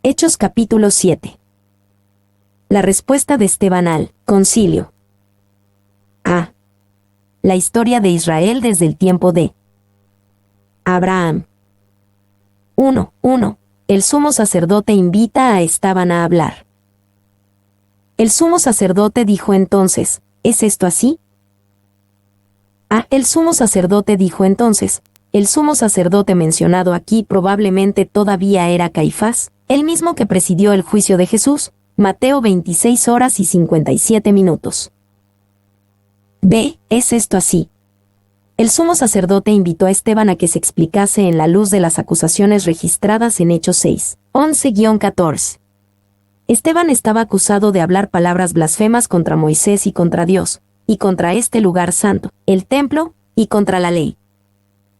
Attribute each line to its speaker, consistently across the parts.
Speaker 1: Hechos capítulo 7. La respuesta de Esteban al concilio. A. La historia de Israel desde el tiempo de Abraham. 1. El sumo sacerdote invita a Esteban a hablar. El sumo sacerdote dijo entonces, ¿es esto así? El sumo sacerdote dijo entonces, el sumo sacerdote mencionado aquí probablemente todavía era Caifás, el mismo que presidió el juicio de Jesús, Mateo 26:57. B. ¿Es esto así? El sumo sacerdote invitó a Esteban a que se explicase en la luz de las acusaciones registradas en Hechos 6:11-14. Esteban estaba acusado de hablar palabras blasfemas contra Moisés y contra Dios, y contra este lugar santo, el templo, y contra la ley.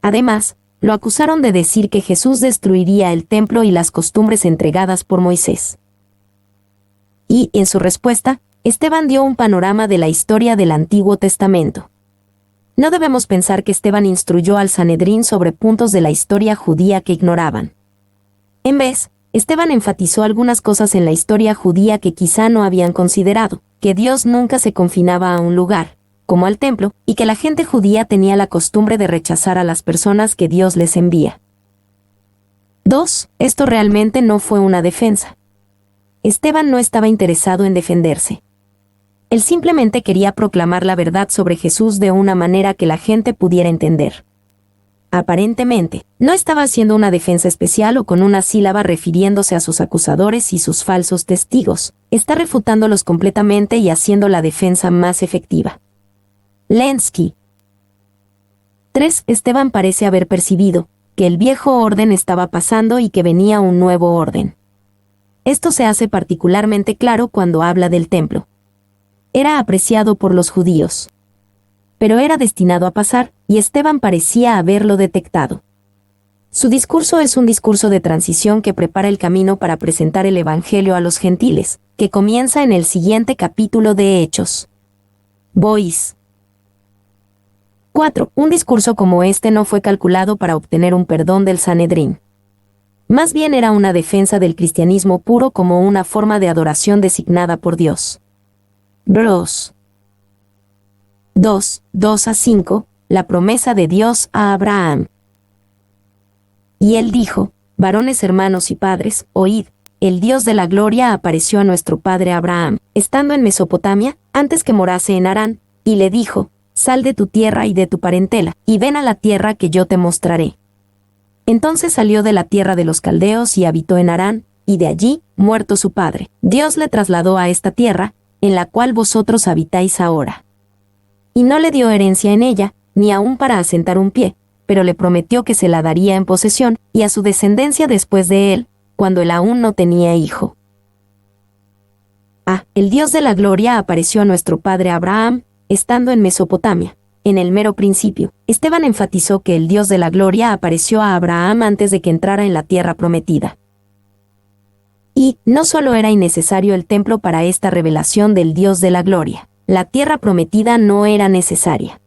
Speaker 1: Además, lo acusaron de decir que Jesús destruiría el templo y las costumbres entregadas por Moisés. Y, en su respuesta, Esteban dio un panorama de la historia del Antiguo Testamento. No debemos pensar que Esteban instruyó al Sanedrín sobre puntos de la historia judía que ignoraban. En vez, Esteban enfatizó algunas cosas en la historia judía que quizá no habían considerado, que Dios nunca se confinaba a un lugar, como al templo, y que la gente judía tenía la costumbre de rechazar a las personas que Dios les envía. 2. Esto realmente no fue una defensa. Esteban no estaba interesado en defenderse. Él simplemente quería proclamar la verdad sobre Jesús de una manera que la gente pudiera entender. Aparentemente, no estaba haciendo una defensa especial o con una sílaba refiriéndose a sus acusadores y sus falsos testigos. Está refutándolos completamente y haciendo la defensa más efectiva. Lenski. 3. Esteban parece haber percibido que el viejo orden estaba pasando y que venía un nuevo orden. Esto se hace particularmente claro cuando habla del templo. Era apreciado por los judíos, pero era destinado a pasar, y Esteban parecía haberlo detectado. Su discurso es un discurso de transición que prepara el camino para presentar el Evangelio a los gentiles, que comienza en el siguiente capítulo de Hechos. Bois. 4. Un discurso como este no fue calculado para obtener un perdón del Sanedrín. Más bien era una defensa del cristianismo puro como una forma de adoración designada por Dios. Bros. 2:2-5, la promesa de Dios a Abraham. Y él dijo, varones hermanos y padres, oíd, el Dios de la gloria apareció a nuestro padre Abraham, estando en Mesopotamia, antes que morase en Harán, y le dijo, sal de tu tierra y de tu parentela, y ven a la tierra que yo te mostraré. Entonces salió de la tierra de los caldeos y habitó en Harán, y de allí, muerto su padre, Dios le trasladó a esta tierra, en la cual vosotros habitáis ahora. Y no le dio herencia en ella, ni aun para asentar un pie, pero le prometió que se la daría en posesión, y a su descendencia después de él, cuando él aún no tenía hijo. El Dios de la gloria apareció a nuestro padre Abraham, estando en Mesopotamia. En el mero principio, Esteban enfatizó que el Dios de la gloria apareció a Abraham antes de que entrara en la tierra prometida. Y no solo era innecesario el templo para esta revelación del Dios de la gloria, la tierra prometida no era necesaria.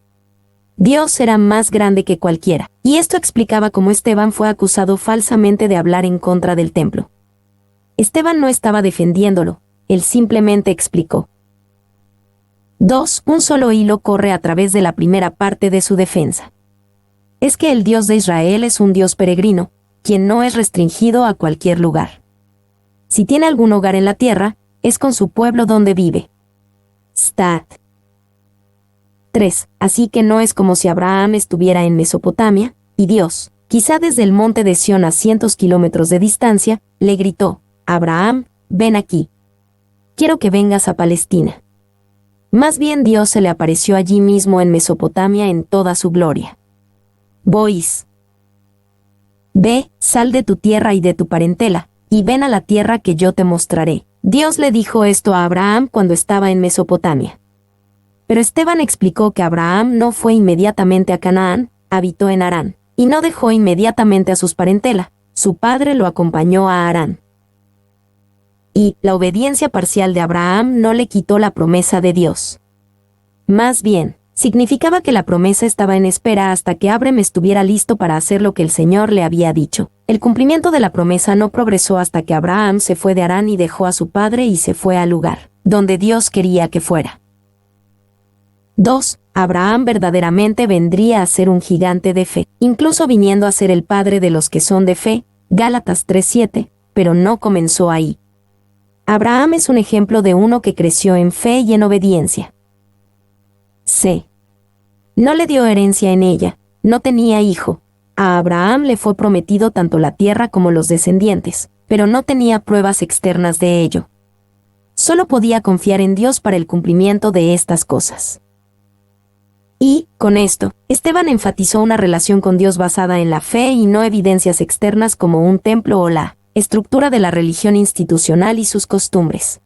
Speaker 1: Dios era más grande que cualquiera, y esto explicaba cómo Esteban fue acusado falsamente de hablar en contra del templo. Esteban no estaba defendiéndolo, él simplemente explicó. 2. Un solo hilo corre a través de la primera parte de su defensa. Es que el Dios de Israel es un Dios peregrino, quien no es restringido a cualquier lugar. Si tiene algún hogar en la tierra, es con su pueblo donde vive. Stat. 3. Así que no es como si Abraham estuviera en Mesopotamia, y Dios, quizá desde el monte de Sión a cientos kilómetros de distancia, le gritó, Abraham, ven aquí. Quiero que vengas a Palestina. Más bien Dios se le apareció allí mismo en Mesopotamia en toda su gloria. Bois. Ve, sal de tu tierra y de tu parentela, y ven a la tierra que yo te mostraré. Dios le dijo esto a Abraham cuando estaba en Mesopotamia. Pero Esteban explicó que Abraham no fue inmediatamente a Canaán, habitó en Harán, y no dejó inmediatamente a sus parentela, su padre lo acompañó a Harán. Y la obediencia parcial de Abraham no le quitó la promesa de Dios. Más bien, significaba que la promesa estaba en espera hasta que Abraham estuviera listo para hacer lo que el Señor le había dicho. El cumplimiento de la promesa no progresó hasta que Abraham se fue de Harán y dejó a su padre y se fue al lugar donde Dios quería que fuera. 2. Abraham verdaderamente vendría a ser un gigante de fe, incluso viniendo a ser el padre de los que son de fe, Gálatas 3:7, pero no comenzó ahí. Abraham es un ejemplo de uno que creció en fe y en obediencia. C. No le dio herencia en ella, no tenía hijo. A Abraham le fue prometido tanto la tierra como los descendientes, pero no tenía pruebas externas de ello. Solo podía confiar en Dios para el cumplimiento de estas cosas. Y, con esto, Esteban enfatizó una relación con Dios basada en la fe y no evidencias externas como un templo o la estructura de la religión institucional y sus costumbres.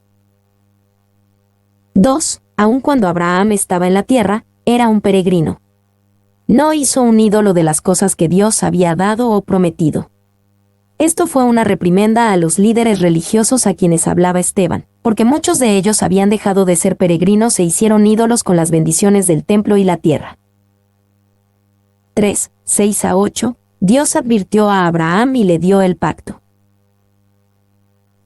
Speaker 1: 2. Aun cuando Abraham estaba en la tierra, era un peregrino. No hizo un ídolo de las cosas que Dios había dado o prometido. Esto fue una reprimenda a los líderes religiosos a quienes hablaba Esteban, porque muchos de ellos habían dejado de ser peregrinos e hicieron ídolos con las bendiciones del templo y la tierra. 3, 6-8, Dios advirtió a Abraham y le dio el pacto.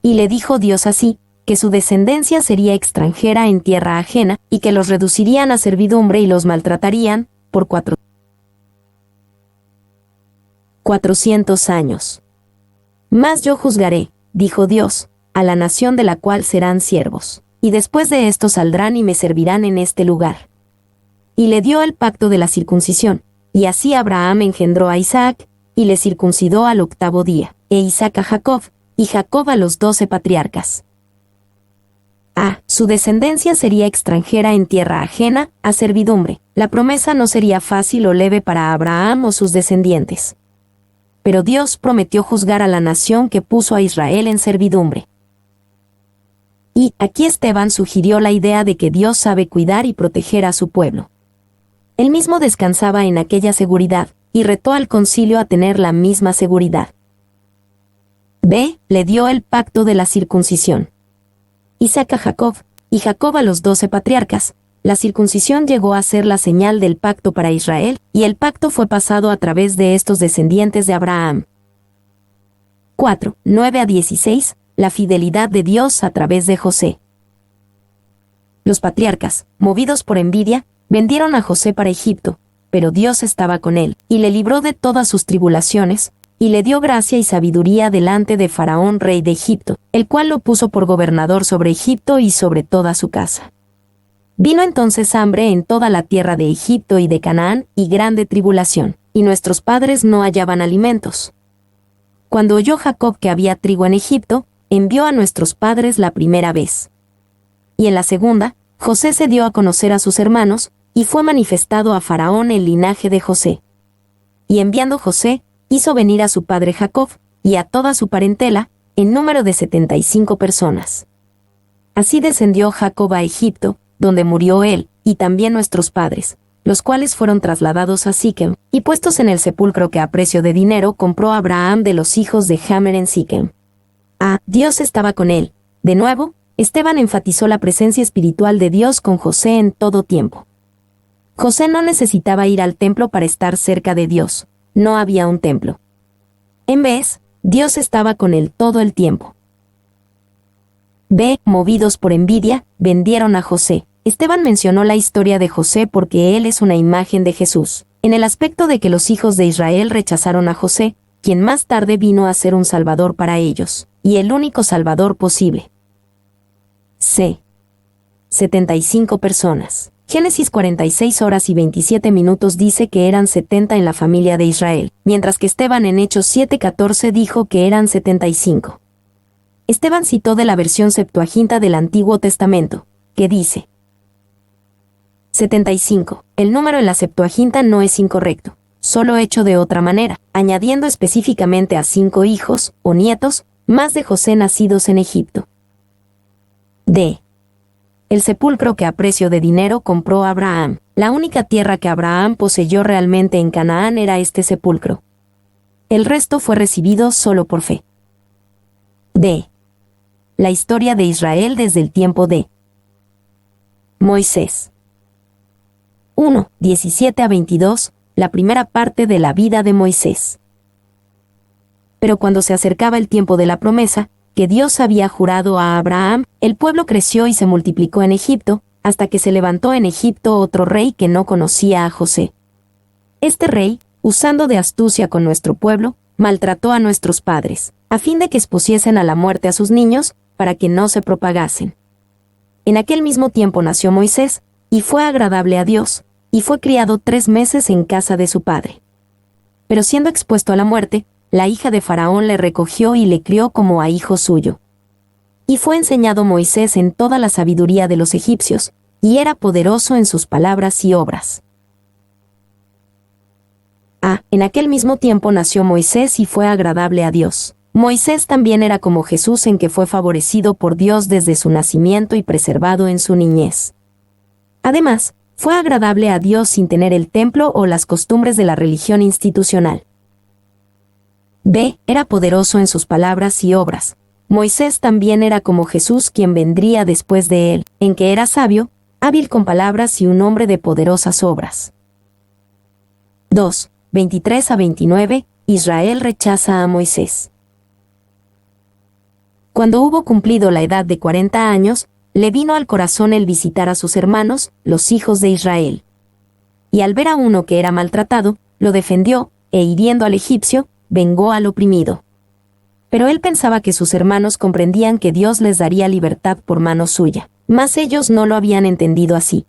Speaker 1: Y le dijo Dios así, que su descendencia sería extranjera en tierra ajena, y que los reducirían a servidumbre y los maltratarían, por 400 años. Mas yo juzgaré, dijo Dios, a la nación de la cual serán siervos, y después de esto saldrán y me servirán en este lugar. Y le dio el pacto de la circuncisión, y así Abraham engendró a Isaac, y le circuncidó al 8º día, e Isaac a Jacob, y Jacob a los 12 patriarcas. Su descendencia sería extranjera en tierra ajena, a servidumbre. La promesa no sería fácil o leve para Abraham o sus descendientes. Pero Dios prometió juzgar a la nación que puso a Israel en servidumbre. Y aquí Esteban sugirió la idea de que Dios sabe cuidar y proteger a su pueblo. Él mismo descansaba en aquella seguridad, y retó al concilio a tener la misma seguridad. B. Le dio el pacto de la circuncisión. Isaac a Jacob, y Jacob a los 12 patriarcas. La circuncisión llegó a ser la señal del pacto para Israel, y el pacto fue pasado a través de estos descendientes de Abraham. 4, 9-16, la fidelidad de Dios a través de José. Los patriarcas, movidos por envidia, vendieron a José para Egipto, pero Dios estaba con él, y le libró de todas sus tribulaciones, y le dio gracia y sabiduría delante de Faraón rey de Egipto, el cual lo puso por gobernador sobre Egipto y sobre toda su casa. Vino entonces hambre en toda la tierra de Egipto y de Canaán, y grande tribulación, y nuestros padres no hallaban alimentos. Cuando oyó Jacob que había trigo en Egipto, envió a nuestros padres la primera vez. Y en la segunda, José se dio a conocer a sus hermanos, y fue manifestado a Faraón el linaje de José. Y enviando José, hizo venir a su padre Jacob, y a toda su parentela, en número de 75 personas. Así descendió Jacob a Egipto, donde murió él, y también nuestros padres, los cuales fueron trasladados a Siquem, y puestos en el sepulcro que a precio de dinero compró Abraham de los hijos de Hammer en Siquem. Dios estaba con él. De nuevo, Esteban enfatizó la presencia espiritual de Dios con José en todo tiempo. José no necesitaba ir al templo para estar cerca de Dios. No había un templo. En vez, Dios estaba con él todo el tiempo. B. Movidos por envidia, vendieron a José. Esteban mencionó la historia de José porque él es una imagen de Jesús, en el aspecto de que los hijos de Israel rechazaron a José, quien más tarde vino a ser un salvador para ellos, y el único salvador posible. C. 75 personas. Génesis 46 horas y 27 minutos dice que eran 70 en la familia de Israel, mientras que Esteban en Hechos 7:14 dijo que eran 75. Esteban citó de la versión Septuaginta del Antiguo Testamento, que dice 75. El número en la Septuaginta no es incorrecto, solo hecho de otra manera, añadiendo específicamente a 5 hijos, o nietos, más de José nacidos en Egipto. D. El sepulcro que a precio de dinero compró Abraham. La única tierra que Abraham poseyó realmente en Canaán era este sepulcro. El resto fue recibido solo por fe. D. La historia de Israel desde el tiempo de Moisés. 1, 17 a 22, la primera parte de la vida de Moisés. Pero cuando se acercaba el tiempo de la promesa, que Dios había jurado a Abraham, el pueblo creció y se multiplicó en Egipto, hasta que se levantó en Egipto otro rey que no conocía a José. Este rey, usando de astucia con nuestro pueblo, maltrató a nuestros padres, a fin de que expusiesen a la muerte a sus niños, para que no se propagasen. En aquel mismo tiempo nació Moisés, y fue agradable a Dios, y fue criado 3 meses en casa de su padre. Pero siendo expuesto a la muerte, la hija de Faraón le recogió y le crió como a hijo suyo. Y fue enseñado Moisés en toda la sabiduría de los egipcios, y era poderoso en sus palabras y obras. En aquel mismo tiempo nació Moisés y fue agradable a Dios. Moisés también era como Jesús en que fue favorecido por Dios desde su nacimiento y preservado en su niñez. Además, fue agradable a Dios sin tener el templo o las costumbres de la religión institucional. Era poderoso en sus palabras y obras. Moisés también era como Jesús quien vendría después de él, en que era sabio, hábil con palabras y un hombre de poderosas obras. 2, 23 a 29, Israel rechaza a Moisés. Cuando hubo cumplido la edad de 40 años, le vino al corazón el visitar a sus hermanos, los hijos de Israel. Y al ver a uno que era maltratado, lo defendió, e hiriendo al egipcio, vengó al oprimido. Pero él pensaba que sus hermanos comprendían que Dios les daría libertad por mano suya, mas ellos no lo habían entendido así.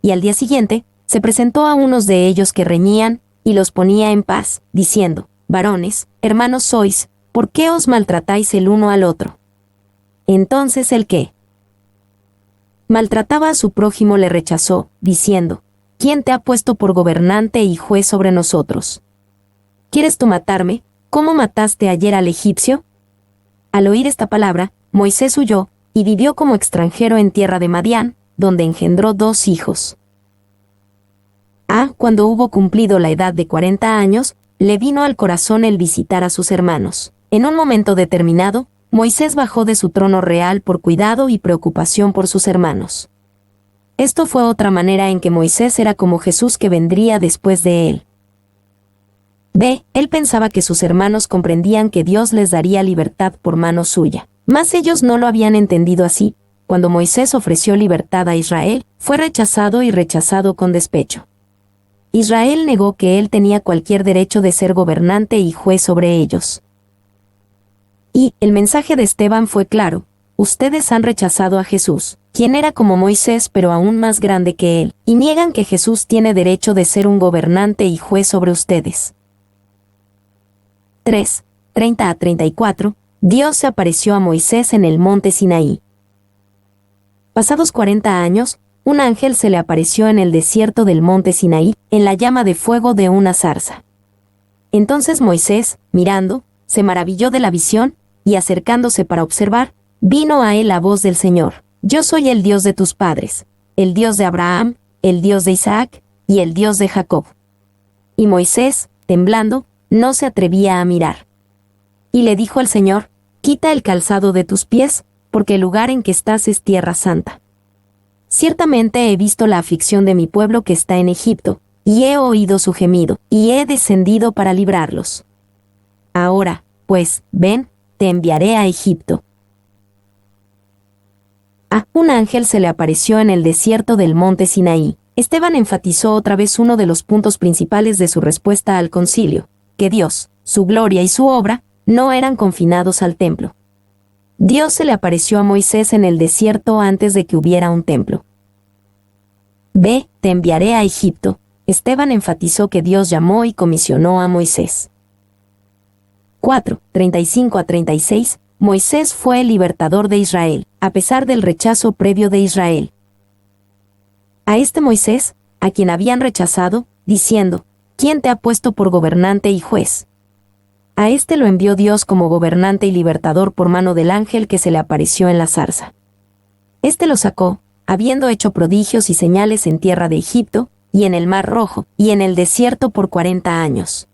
Speaker 1: Y al día siguiente, se presentó a unos de ellos que reñían, y los ponía en paz, diciendo: varones, hermanos sois, ¿por qué os maltratáis el uno al otro? Entonces el que maltrataba a su prójimo le rechazó, diciendo: ¿quién te ha puesto por gobernante y juez sobre nosotros? ¿Quieres tú matarme, como mataste ayer al egipcio? Al oír esta palabra, Moisés huyó, y vivió como extranjero en tierra de Madián, donde engendró 2 hijos. Cuando hubo cumplido la edad de 40 años, le vino al corazón el visitar a sus hermanos. En un momento determinado, Moisés bajó de su trono real por cuidado y preocupación por sus hermanos. Esto fue otra manera en que Moisés era como Jesús que vendría después de él. Él pensaba que sus hermanos comprendían que Dios les daría libertad por mano suya, mas ellos no lo habían entendido así. Cuando Moisés ofreció libertad a Israel, fue rechazado y rechazado con despecho. Israel negó que él tenía cualquier derecho de ser gobernante y juez sobre ellos. Y el mensaje de Esteban fue claro: ustedes han rechazado a Jesús, quien era como Moisés pero aún más grande que él, y niegan que Jesús tiene derecho de ser un gobernante y juez sobre ustedes. 3, 30 a 34, Dios se apareció a Moisés en el monte Sinaí. Pasados 40 años, un ángel se le apareció en el desierto del monte Sinaí, en la llama de fuego de una zarza. Entonces Moisés, mirando, se maravilló de la visión, y acercándose para observar, vino a él la voz del Señor: yo soy el Dios de tus padres, el Dios de Abraham, el Dios de Isaac, y el Dios de Jacob. Y Moisés, temblando, no se atrevía a mirar. Y le dijo el Señor: quita el calzado de tus pies, porque el lugar en que estás es tierra santa. Ciertamente he visto la aflicción de mi pueblo que está en Egipto, y he oído su gemido, y he descendido para librarlos. Ahora, pues, ven, te enviaré a Egipto. Un ángel se le apareció en el desierto del monte Sinaí. Esteban enfatizó otra vez uno de los puntos principales de su respuesta al concilio: que Dios, su gloria y su obra, no eran confinados al templo. Dios se le apareció a Moisés en el desierto antes de que hubiera un templo. Te enviaré a Egipto. Esteban enfatizó que Dios llamó y comisionó a Moisés. 4, 35 a 36, Moisés fue el libertador de Israel, a pesar del rechazo previo de Israel. A este Moisés, a quien habían rechazado, diciendo: ¿quién te ha puesto por gobernante y juez? A este lo envió Dios como gobernante y libertador por mano del ángel que se le apareció en la zarza. Este lo sacó, habiendo hecho prodigios y señales en tierra de Egipto, y en el Mar Rojo, y en el desierto por 40 años.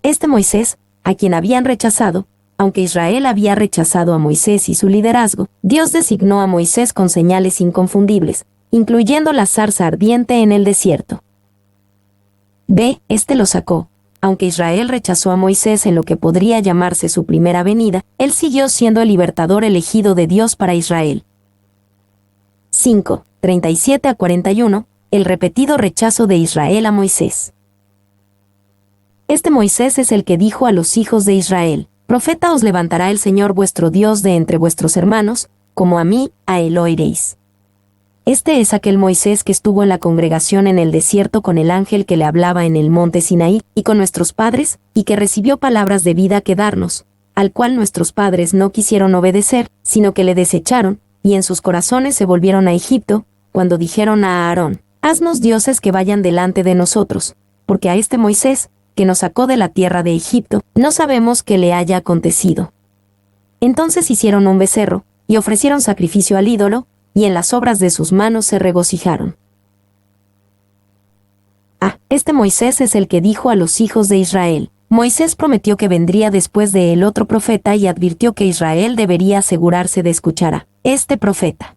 Speaker 1: Este Moisés, a quien habían rechazado, aunque Israel había rechazado a Moisés y su liderazgo, Dios designó a Moisés con señales inconfundibles, incluyendo la zarza ardiente en el desierto. B. Este lo sacó. Aunque Israel rechazó a Moisés en lo que podría llamarse su primera venida, él siguió siendo el libertador elegido de Dios para Israel. 5. 37 a 41. El repetido rechazo de Israel a Moisés. Este Moisés es el que dijo a los hijos de Israel: Profeta os levantará el Señor vuestro Dios de entre vuestros hermanos, como a mí, a él oiréis. Este es aquel Moisés que estuvo en la congregación en el desierto con el ángel que le hablaba en el monte Sinaí, y con nuestros padres, y que recibió palabras de vida que darnos, al cual nuestros padres no quisieron obedecer, sino que le desecharon, y en sus corazones se volvieron a Egipto, cuando dijeron a Aarón: Haznos dioses que vayan delante de nosotros, porque a este Moisés, que nos sacó de la tierra de Egipto, no sabemos qué le haya acontecido. Entonces hicieron un becerro, y ofrecieron sacrificio al ídolo, y en las obras de sus manos se regocijaron. Este Moisés es el que dijo a los hijos de Israel: Moisés prometió que vendría después de él otro profeta y advirtió que Israel debería asegurarse de escuchar a este profeta.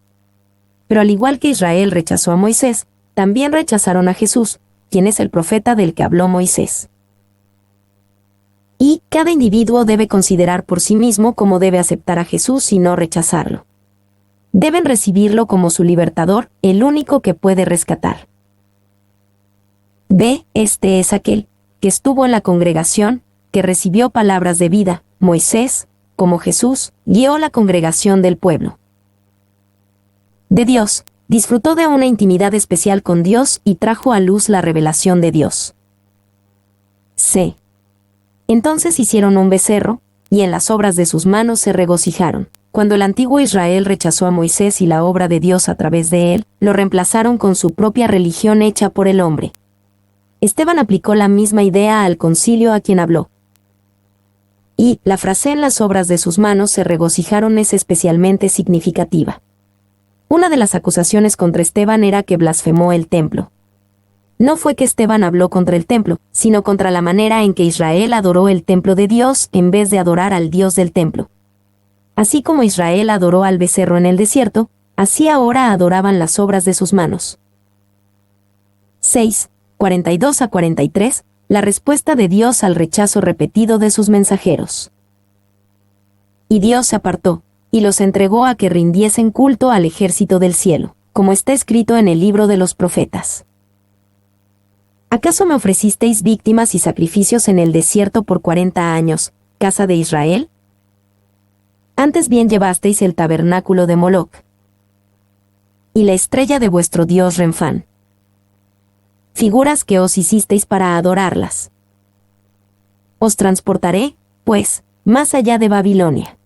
Speaker 1: Pero al igual que Israel rechazó a Moisés, también rechazaron a Jesús, quien es el profeta del que habló Moisés. Y cada individuo debe considerar por sí mismo cómo debe aceptar a Jesús y no rechazarlo. Deben recibirlo como su libertador, el único que puede rescatar. B. Este es aquel que estuvo en la congregación, que recibió palabras de vida. Moisés, como Jesús, guió la congregación del pueblo de Dios, disfrutó de una intimidad especial con Dios y trajo a luz la revelación de Dios. C. Entonces hicieron un becerro, y en las obras de sus manos se regocijaron. Cuando el antiguo Israel rechazó a Moisés y la obra de Dios a través de él, lo reemplazaron con su propia religión hecha por el hombre. Esteban aplicó la misma idea al concilio a quien habló. Y la frase en las obras de sus manos se regocijaron es especialmente significativa. Una de las acusaciones contra Esteban era que blasfemó el templo. No fue que Esteban habló contra el templo, sino contra la manera en que Israel adoró el templo de Dios en vez de adorar al Dios del templo. Así como Israel adoró al becerro en el desierto, así ahora adoraban las obras de sus manos. 6. 42 a 43. La respuesta de Dios al rechazo repetido de sus mensajeros. Y Dios se apartó, y los entregó a que rindiesen culto al ejército del cielo, como está escrito en el libro de los profetas. ¿Acaso me ofrecisteis víctimas y sacrificios en el desierto por 40 años, casa de Israel? Antes bien llevasteis el tabernáculo de Moloc y la estrella de vuestro dios Renfán, figuras que os hicisteis para adorarlas. Os transportaré, pues, más allá de Babilonia.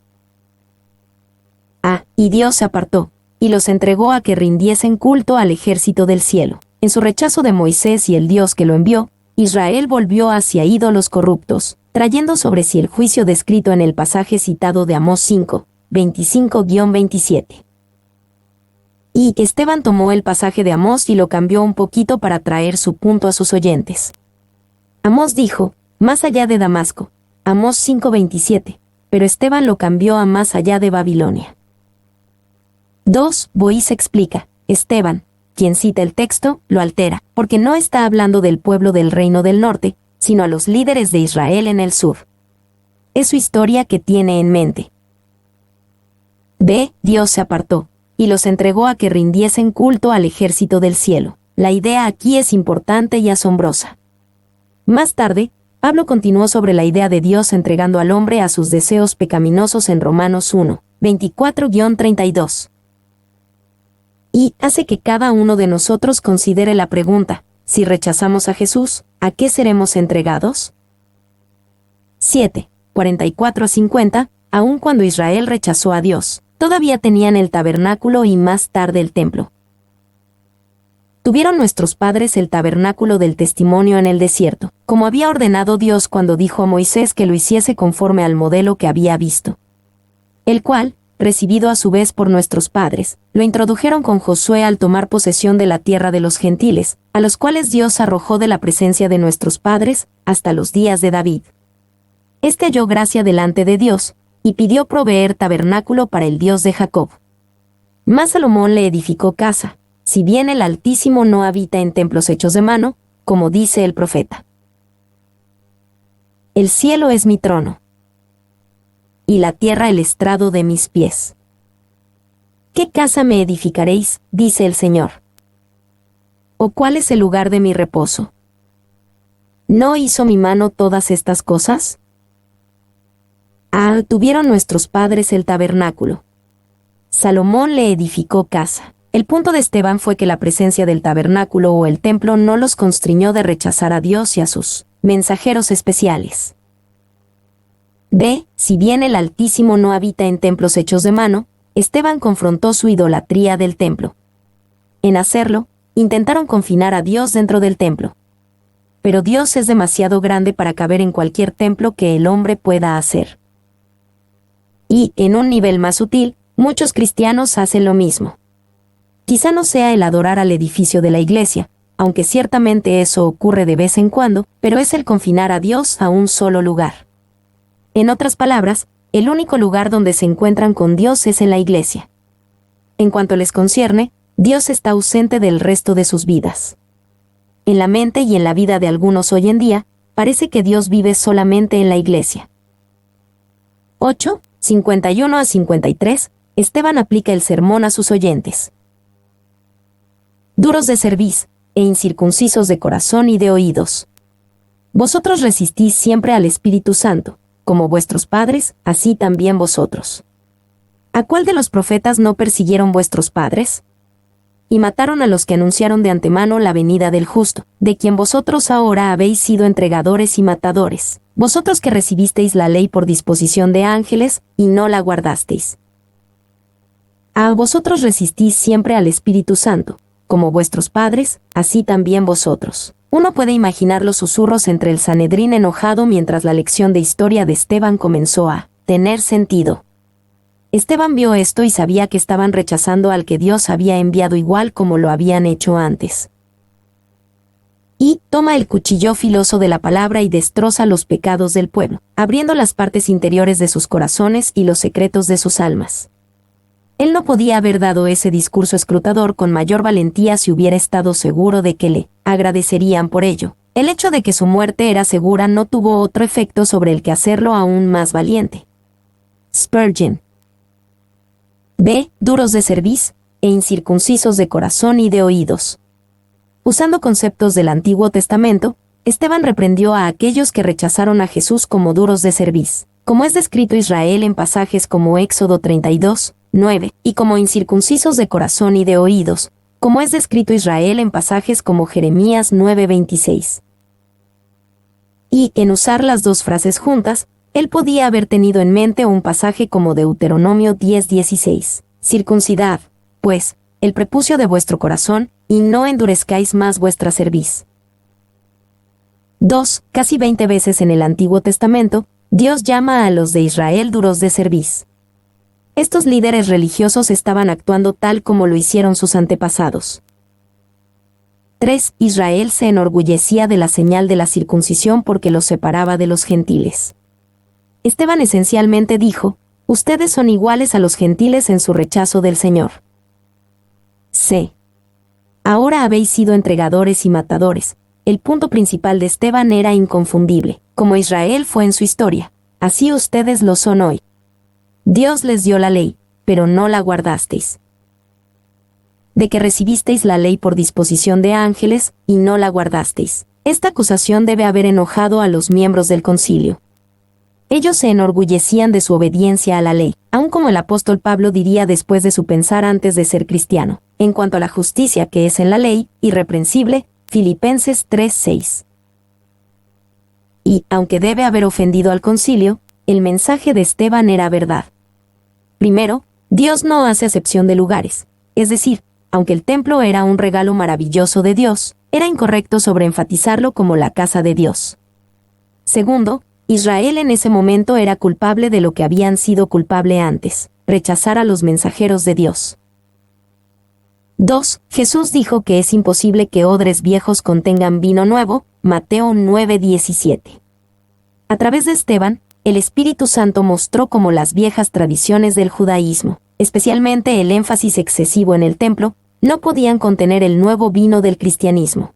Speaker 1: Y Dios se apartó, y los entregó a que rindiesen culto al ejército del cielo. En su rechazo de Moisés y el Dios que lo envió, Israel volvió hacia ídolos corruptos, trayendo sobre sí el juicio descrito en el pasaje citado de Amós 5, 25-27. Y Esteban tomó el pasaje de Amós y lo cambió un poquito para traer su punto a sus oyentes. Amós dijo, más allá de Damasco, Amós 5:27, pero Esteban lo cambió a más allá de Babilonia. 2. Boiz explica, Esteban, quien cita el texto, lo altera, porque no está hablando del pueblo del reino del norte, sino a los líderes de Israel en el sur. Es su historia que tiene en mente. B. Dios se apartó, y los entregó a que rindiesen culto al ejército del cielo. La idea aquí es importante y asombrosa. Más tarde, Pablo continuó sobre la idea de Dios entregando al hombre a sus deseos pecaminosos en Romanos 1, 24-32. Y hace que cada uno de nosotros considere la pregunta, si rechazamos a Jesús, ¿a qué seremos entregados? 7. 44-50. Aun cuando Israel rechazó a Dios, todavía tenían el tabernáculo y más tarde el templo. Tuvieron nuestros padres el tabernáculo del testimonio en el desierto, como había ordenado Dios cuando dijo a Moisés que lo hiciese conforme al modelo que había visto. El cual, recibido a su vez por nuestros padres, lo introdujeron con Josué al tomar posesión de la tierra de los gentiles, a los cuales Dios arrojó de la presencia de nuestros padres, hasta los días de David. Este halló gracia delante de Dios, y pidió proveer tabernáculo para el Dios de Jacob. Mas Salomón le edificó casa, si bien el Altísimo no habita en templos hechos de mano, como dice el profeta. El cielo es mi trono, y la tierra el estrado de mis pies. ¿Qué casa me edificaréis?, dice el Señor. ¿O cuál es el lugar de mi reposo? ¿No hizo mi mano todas estas cosas? Tuvieron nuestros padres el tabernáculo. Salomón le edificó casa. El punto de Esteban fue que la presencia del tabernáculo o el templo no los constriñó de rechazar a Dios y a sus mensajeros especiales. B. Si bien el Altísimo no habita en templos hechos de mano, Esteban confrontó su idolatría del templo. En hacerlo, intentaron confinar a Dios dentro del templo. Pero Dios es demasiado grande para caber en cualquier templo que el hombre pueda hacer. Y, en un nivel más sutil, muchos cristianos hacen lo mismo. Quizá no sea el adorar al edificio de la iglesia, aunque ciertamente eso ocurre de vez en cuando, pero es el confinar a Dios a un solo lugar. En otras palabras, el único lugar donde se encuentran con Dios es en la iglesia. En cuanto les concierne, Dios está ausente del resto de sus vidas. En la mente y en la vida de algunos hoy en día, parece que Dios vive solamente en la iglesia. 8, 51 a 53, Esteban aplica el sermón a sus oyentes. Duros de cerviz, e incircuncisos de corazón y de oídos. Vosotros resistís siempre al Espíritu Santo, como vuestros padres, así también vosotros. ¿A cuál de los profetas no persiguieron vuestros padres? Y mataron a los que anunciaron de antemano la venida del justo, de quien vosotros ahora habéis sido entregadores y matadores, vosotros que recibisteis la ley por disposición de ángeles, y no la guardasteis. A vosotros resistís siempre al Espíritu Santo, como vuestros padres, así también vosotros. Uno puede imaginar los susurros entre el Sanedrín enojado mientras la lección de historia de Esteban comenzó a tener sentido. Esteban vio esto y sabía que estaban rechazando al que Dios había enviado igual como lo habían hecho antes. Y toma el cuchillo filoso de la palabra y destroza los pecados del pueblo, abriendo las partes interiores de sus corazones y los secretos de sus almas. Él no podía haber dado ese discurso escrutador con mayor valentía si hubiera estado seguro de que le agradecerían por ello. El hecho de que su muerte era segura no tuvo otro efecto sobre el que hacerlo aún más valiente. Spurgeon. B. Duros de cerviz, e incircuncisos de corazón y de oídos. Usando conceptos del Antiguo Testamento, Esteban reprendió a aquellos que rechazaron a Jesús como duros de cerviz, como es descrito Israel en pasajes como Éxodo 32, 9, y como incircuncisos de corazón y de oídos, como es descrito Israel en pasajes como Jeremías 9:26. Y, en usar las dos frases juntas, él podía haber tenido en mente un pasaje como Deuteronomio 10:16. Circuncidad, pues, el prepucio de vuestro corazón, y no endurezcáis más vuestra cerviz. 2. Casi 20 veces en el Antiguo Testamento, Dios llama a los de Israel duros de cerviz. Estos líderes religiosos estaban actuando tal como lo hicieron sus antepasados. 3. Israel se enorgullecía de la señal de la circuncisión porque los separaba de los gentiles. Esteban esencialmente dijo, ustedes son iguales a los gentiles en su rechazo del Señor. C. Ahora habéis sido entregadores y matadores. El punto principal de Esteban era inconfundible, como Israel fue en su historia, así ustedes lo son hoy. Dios les dio la ley, pero no la guardasteis. De que recibisteis la ley por disposición de ángeles, y no la guardasteis. Esta acusación debe haber enojado a los miembros del concilio. Ellos se enorgullecían de su obediencia a la ley, aun como el apóstol Pablo diría después de su pensar antes de ser cristiano, en cuanto a la justicia que es en la ley, irreprensible, Filipenses 3:6. Y, aunque debe haber ofendido al concilio, el mensaje de Esteban era verdad. Primero, Dios no hace acepción de lugares, es decir, aunque el templo era un regalo maravilloso de Dios, era incorrecto sobreenfatizarlo como la casa de Dios. Segundo, Israel en ese momento era culpable de lo que habían sido culpable antes, rechazar a los mensajeros de Dios. 2. Jesús dijo que es imposible que odres viejos contengan vino nuevo, Mateo 9:17. A través de Esteban, el Espíritu Santo mostró cómo las viejas tradiciones del judaísmo, especialmente el énfasis excesivo en el templo, no podían contener el nuevo vino del cristianismo.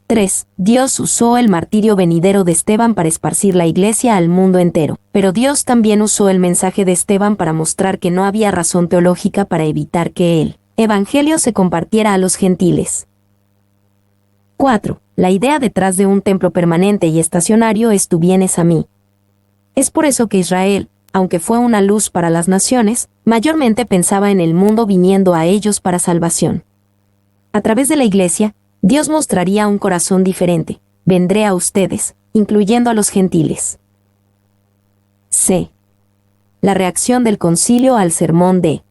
Speaker 1: 3. Dios usó el martirio venidero de Esteban para esparcir la iglesia al mundo entero, pero Dios también usó el mensaje de Esteban para mostrar que no había razón teológica para evitar que el evangelio se compartiera a los gentiles. 4. La idea detrás de un templo permanente y estacionario es tú vienes a mí. Es por eso que Israel, aunque fue una luz para las naciones, mayormente pensaba en el mundo viniendo a ellos para salvación. A través de la iglesia, Dios mostraría un corazón diferente. Vendré a ustedes, incluyendo a los gentiles. C. La reacción del concilio al sermón de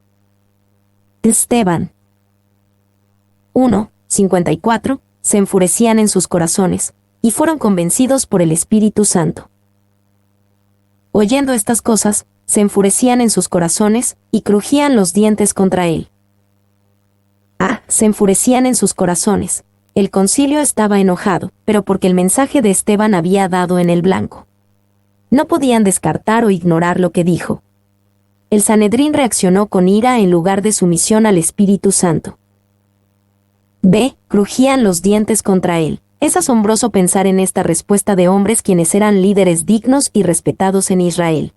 Speaker 1: Esteban. 1. 54. Se enfurecían en sus corazones, y fueron convencidos por el Espíritu Santo. Oyendo estas cosas, se enfurecían en sus corazones, y crujían los dientes contra él. A. Se enfurecían en sus corazones. El concilio estaba enojado, pero porque el mensaje de Esteban había dado en el blanco. No podían descartar o ignorar lo que dijo. El Sanedrín reaccionó con ira en lugar de sumisión al Espíritu Santo. B. Crujían los dientes contra él. Es asombroso pensar en esta respuesta de hombres quienes eran líderes dignos y respetados en Israel.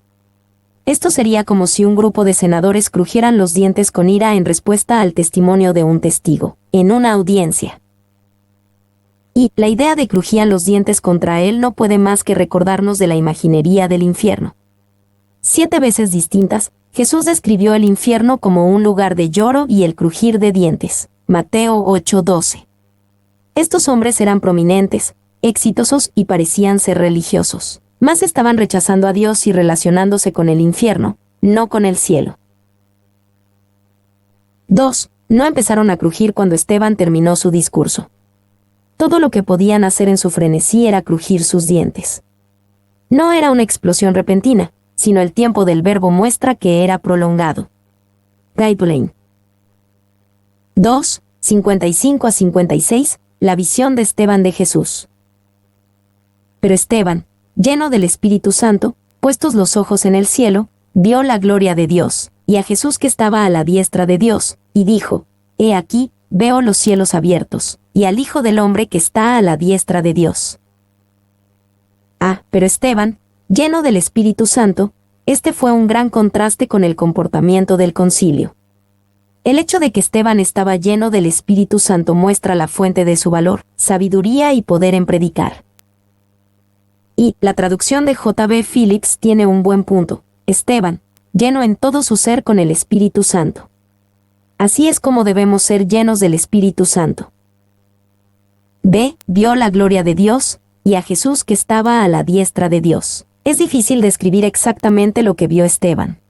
Speaker 1: Esto sería como si un grupo de senadores crujieran los dientes con ira en respuesta al testimonio de un testigo, en una audiencia. Y la idea de crujían los dientes contra él no puede más que recordarnos de la imaginería del infierno. 7 veces distintas, Jesús describió el infierno como un lugar de lloro y el crujir de dientes. Mateo 8:12. Estos hombres eran prominentes, exitosos y parecían ser religiosos. Más estaban rechazando a Dios y relacionándose con el infierno, no con el cielo. 2. No empezaron a crujir cuando Esteban terminó su discurso. Todo lo que podían hacer en su frenesí era crujir sus dientes. No era una explosión repentina, sino el tiempo del verbo muestra que era prolongado. Guideline. 2. 55 a 56. La visión de Esteban de Jesús. Pero Esteban, lleno del Espíritu Santo, puestos los ojos en el cielo, vio la gloria de Dios, y a Jesús que estaba a la diestra de Dios, y dijo: He aquí, veo los cielos abiertos, y al Hijo del Hombre que está a la diestra de Dios. Pero Esteban, lleno del Espíritu Santo, este fue un gran contraste con el comportamiento del concilio. El hecho de que Esteban estaba lleno del Espíritu Santo muestra la fuente de su valor, sabiduría y poder en predicar. Y la traducción de J.B. Phillips tiene un buen punto. Esteban, lleno en todo su ser con el Espíritu Santo. Así es como debemos ser llenos del Espíritu Santo. B. Vio la gloria de Dios, y a Jesús que estaba a la diestra de Dios. Es difícil describir exactamente lo que vio Esteban.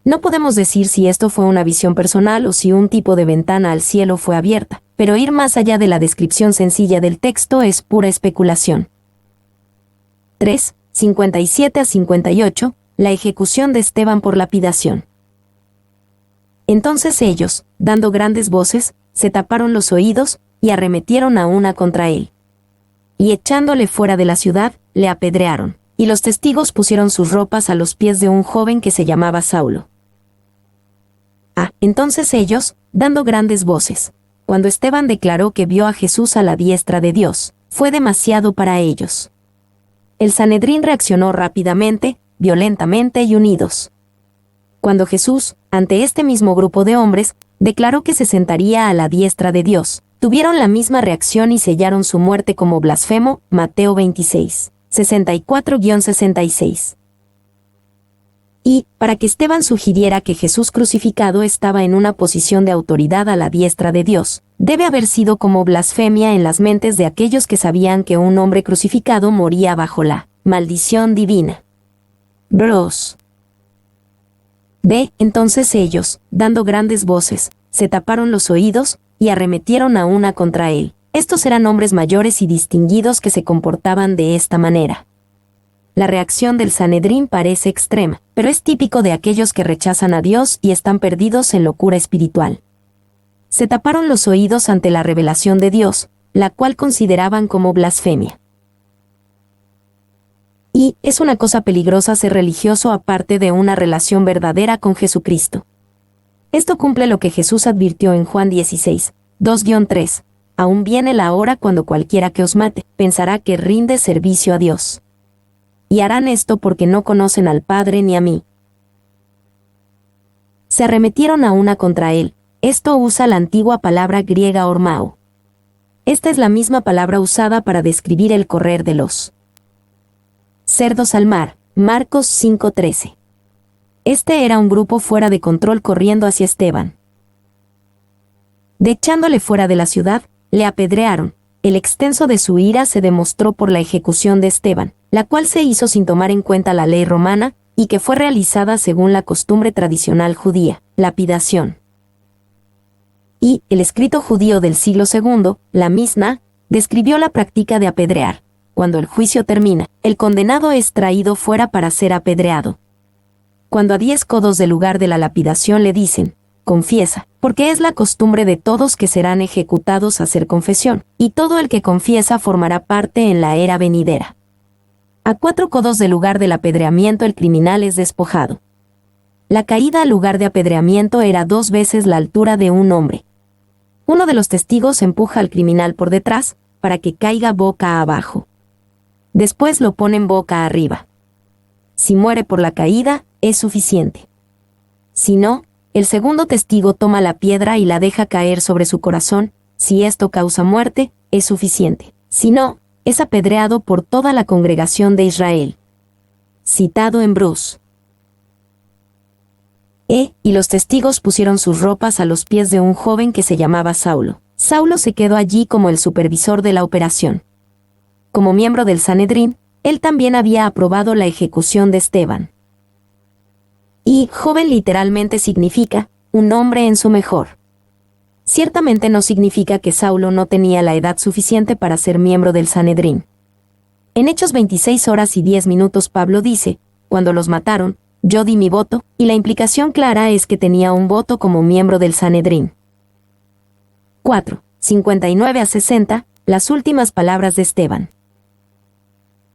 Speaker 1: No podemos decir si esto fue una visión personal o si un tipo de ventana al cielo fue abierta, pero ir más allá de la descripción sencilla del texto es pura especulación. 3. 57 a 58. La ejecución de Esteban por lapidación. Entonces ellos, dando grandes voces, se taparon los oídos, y arremetieron a una contra él. Y echándole fuera de la ciudad, le apedrearon, y los testigos pusieron sus ropas a los pies de un joven que se llamaba Saulo. Entonces ellos, dando grandes voces, cuando Esteban declaró que vio a Jesús a la diestra de Dios, fue demasiado para ellos. El Sanedrín reaccionó rápidamente, violentamente y unidos. Cuando Jesús, ante este mismo grupo de hombres, declaró que se sentaría a la diestra de Dios, tuvieron la misma reacción y sellaron su muerte como blasfemo. Mateo 26, 64-66. Y, para que Esteban sugiriera que Jesús crucificado estaba en una posición de autoridad a la diestra de Dios, debe haber sido como blasfemia en las mentes de aquellos que sabían que un hombre crucificado moría bajo la maldición divina. Bros. B. Entonces ellos, dando grandes voces, se taparon los oídos, y arremetieron a una contra él. Estos eran hombres mayores y distinguidos que se comportaban de esta manera. La reacción del Sanedrín parece extrema, pero es típico de aquellos que rechazan a Dios y están perdidos en locura espiritual. Se taparon los oídos ante la revelación de Dios, la cual consideraban como blasfemia. Y es una cosa peligrosa ser religioso aparte de una relación verdadera con Jesucristo. Esto cumple lo que Jesús advirtió en Juan 16, 2-3. Aún viene la hora cuando cualquiera que os mate, pensará que rinde servicio a Dios. Y harán esto porque no conocen al Padre ni a mí. Se arremetieron a una contra él. Esto usa la antigua palabra griega ormao. Esta es la misma palabra usada para describir el correr de los cerdos al mar, Marcos 5:13. Este era un grupo fuera de control corriendo hacia Esteban. De echándole fuera de la ciudad, le apedrearon. El extenso de su ira se demostró por la ejecución de Esteban, la cual se hizo sin tomar en cuenta la ley romana, y que fue realizada según la costumbre tradicional judía, lapidación. Y el escrito judío del siglo II, la Misna, describió la práctica de apedrear. Cuando el juicio termina, el condenado es traído fuera para ser apedreado. Cuando a 10 codos del lugar de la lapidación le dicen, confiesa, porque es la costumbre de todos que serán ejecutados hacer confesión, y todo el que confiesa formará parte en la era venidera. A 4 codos del lugar del apedreamiento el criminal es despojado. La caída al lugar de apedreamiento era 2 veces la altura de un hombre. Uno de los testigos empuja al criminal por detrás, para que caiga boca abajo. Después lo ponen boca arriba. Si muere por la caída, es suficiente. Si no, el segundo testigo toma la piedra y la deja caer sobre su corazón. Si esto causa muerte, es suficiente. Si no, es apedreado por toda la congregación de Israel. Citado en Bruce. Y los testigos pusieron sus ropas a los pies de un joven que se llamaba Saulo. Saulo se quedó allí como el supervisor de la operación. Como miembro del Sanedrín, él también había aprobado la ejecución de Esteban. Y joven literalmente significa un hombre en su mejor. Ciertamente no significa que Saulo no tenía la edad suficiente para ser miembro del Sanedrín. En Hechos 26:10 Pablo dice, cuando los mataron, yo di mi voto, y la implicación clara es que tenía un voto como miembro del Sanedrín. 4. 59-60, las últimas palabras de Esteban.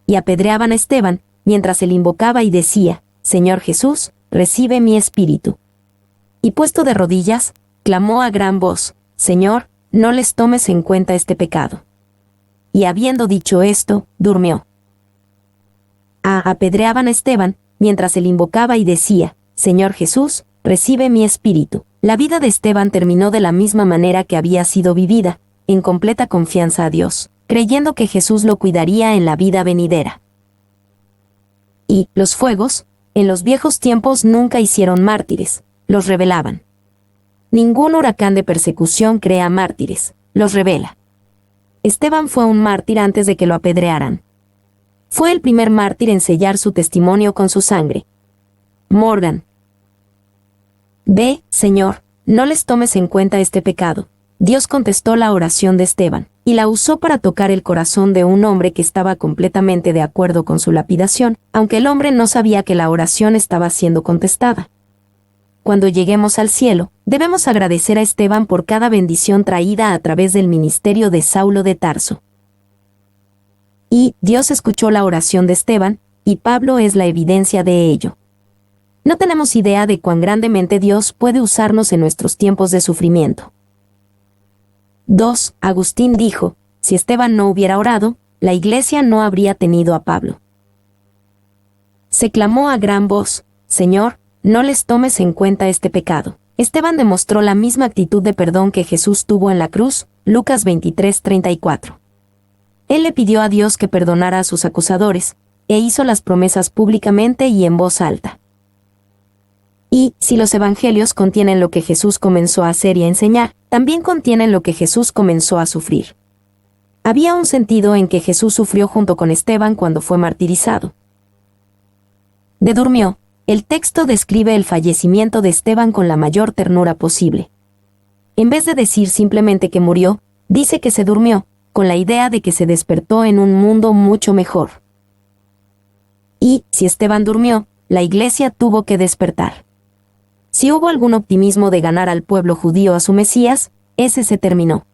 Speaker 1: Y apedreaban a Esteban, mientras él invocaba y decía, Señor Jesús, recibe mi espíritu. Y puesto de rodillas, clamó a gran voz, Señor, no les tomes en cuenta este pecado. Y habiendo dicho esto, durmió. Apedreaban a Esteban, mientras él invocaba y decía, Señor Jesús, recibe mi espíritu. La vida de Esteban terminó de la misma manera que había sido vivida, en completa confianza a Dios, creyendo que Jesús lo cuidaría en la vida venidera. Y los fuegos, en los viejos tiempos nunca hicieron mártires, los revelaban. Ningún huracán de persecución crea mártires, los revela. Esteban fue un mártir antes de que lo apedrearan. Fue el primer mártir en sellar su testimonio con su sangre. Morgan. Ve, Señor, no les tomes en cuenta este pecado. Dios contestó la oración de Esteban, y la usó para tocar el corazón de un hombre que estaba completamente de acuerdo con su lapidación, aunque el hombre no sabía que la oración estaba siendo contestada. Cuando lleguemos al cielo, debemos agradecer a Esteban por cada bendición traída a través del ministerio de Saulo de Tarso. Y Dios escuchó la oración de Esteban, y Pablo es la evidencia de ello. No tenemos idea de cuán grandemente Dios puede usarnos en nuestros tiempos de sufrimiento. 2. Agustín dijo, si Esteban no hubiera orado, la iglesia no habría tenido a Pablo. Se clamó a gran voz, Señor, no les tomes en cuenta este pecado. Esteban demostró la misma actitud de perdón que Jesús tuvo en la cruz, Lucas 23:34. Él le pidió a Dios que perdonara a sus acusadores, e hizo las promesas públicamente y en voz alta. Y, si los evangelios contienen lo que Jesús comenzó a hacer y a enseñar, también contienen lo que Jesús comenzó a sufrir. Había un sentido en que Jesús sufrió junto con Esteban cuando fue martirizado. Durmió. El texto describe el fallecimiento de Esteban con la mayor ternura posible. En vez de decir simplemente que murió, dice que se durmió, con la idea de que se despertó en un mundo mucho mejor. Y, si Esteban durmió, la iglesia tuvo que despertar. Si hubo algún optimismo de ganar al pueblo judío a su Mesías, ese se terminó.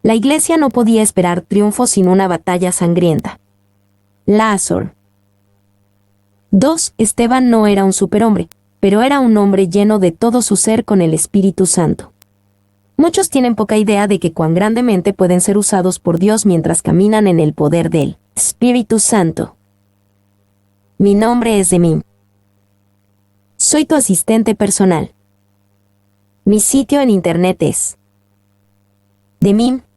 Speaker 1: La iglesia no podía esperar triunfo sin una batalla sangrienta. Lázaro. 2. Esteban no era un superhombre, pero era un hombre lleno de todo su ser con el Espíritu Santo. Muchos tienen poca idea de que cuán grandemente pueden ser usados por Dios mientras caminan en el poder del Espíritu Santo. Mi nombre es Demim. Soy tu asistente personal. Mi sitio en internet es demim.es.tl.